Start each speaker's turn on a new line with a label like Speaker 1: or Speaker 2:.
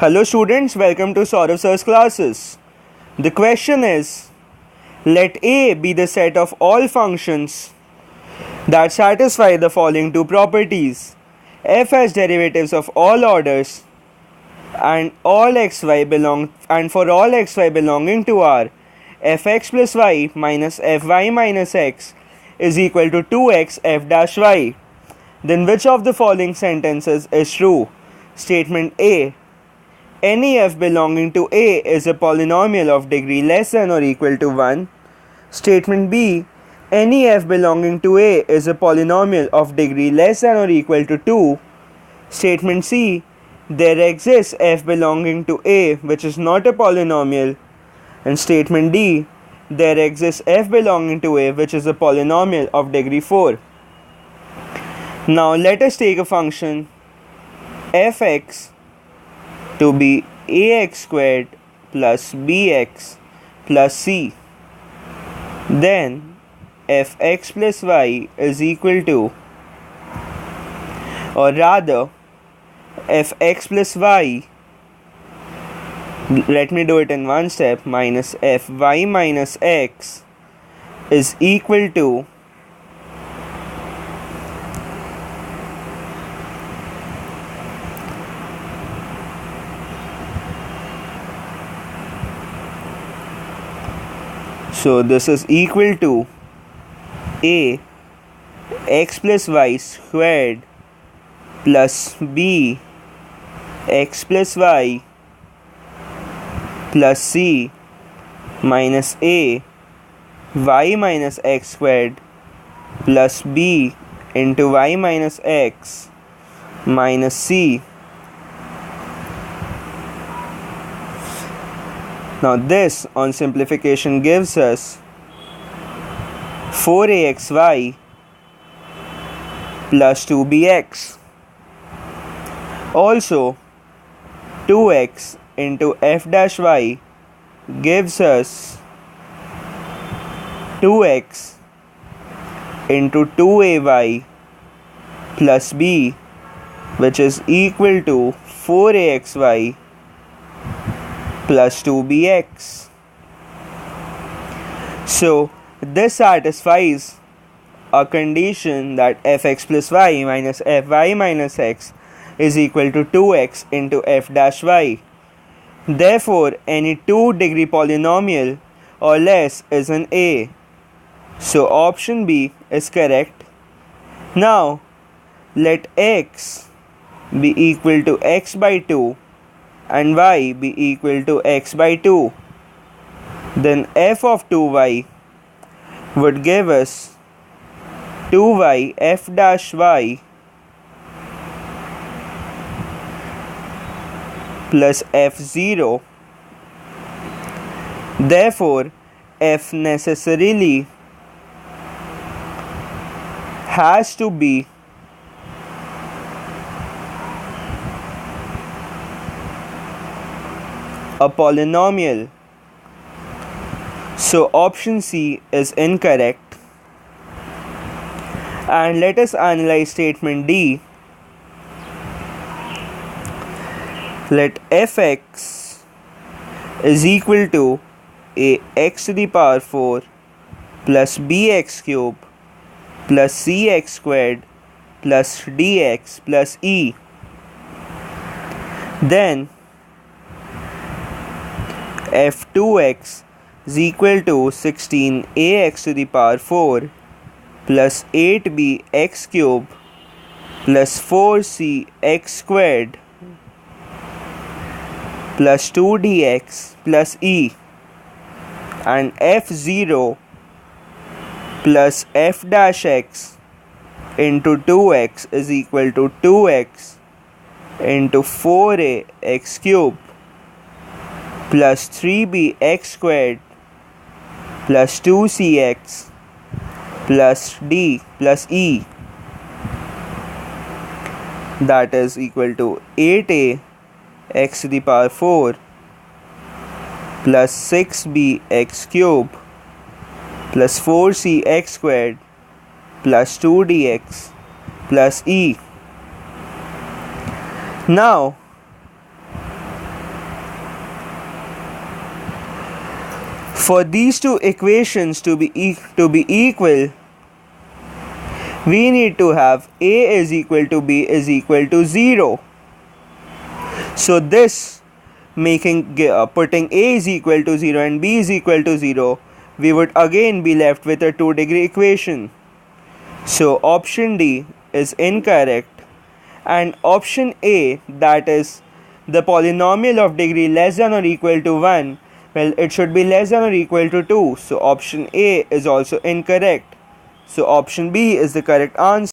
Speaker 1: Hello students, welcome to SOURAV sir's classes. The question is, let A be the set of all functions that satisfy the following two properties. F has derivatives of all orders and for all xy belonging to R, fx plus y minus fy minus x is equal to 2x f dash y. Then which of the following sentences is true? Statement A. Any f belonging to A is a polynomial of degree less than or equal to 1. Statement B. Any f belonging to A is a polynomial of degree less than or equal to 2. Statement C. There exists f belonging to A which is not a polynomial. And statement D. There exists f belonging to A which is a polynomial of degree 4. Now let us take a function fx to be ax squared plus bx plus c. Then fx plus y is equal to, or rather fx plus y, let me do it in one step, minus fy minus x is equal to so this is equal to a x plus y squared plus b x plus y plus c minus a y minus x squared plus b into y minus x minus c. Now this on simplification gives us 4axy plus 2bx. Also 2x into f dash y gives us 2x into 2ay plus b, which is equal to 4axy plus 2bx. So this satisfies a condition that fx plus y minus fy minus x is equal to 2x into f dash y. Therefore, any 2-degree polynomial or less is an A. So option B is correct. Now let x be equal to x by 2 and y be equal to x by 2. Then f of 2y would give us 2y f dash y plus f0. Therefore, f necessarily has to be a polynomial. So option C is incorrect. And let us analyze statement D. Let fx is equal to a x to the power 4 plus bx cube plus cx squared plus dx plus e. Then f2x is equal to 16ax to the power 4 plus 8bx cube plus 4cx squared plus 2dx plus e. And f0 plus f dash x into 2x is equal to 2x into 4ax cube plus 3bx squared plus 2cx plus d plus e, that is equal to 8a x to the power 4 plus 6bx cube plus 4cx squared plus 2dx plus e. Now For these two equations to be equal, we need to have a is equal to b is equal to 0. So this putting a is equal to 0 and b is equal to 0, we would again be left with a 2-degree equation. So option D is incorrect, and option A, that is the polynomial of degree less than or equal to 1, well, it should be less than or equal to 2. So option A is also incorrect. So option B is the correct answer.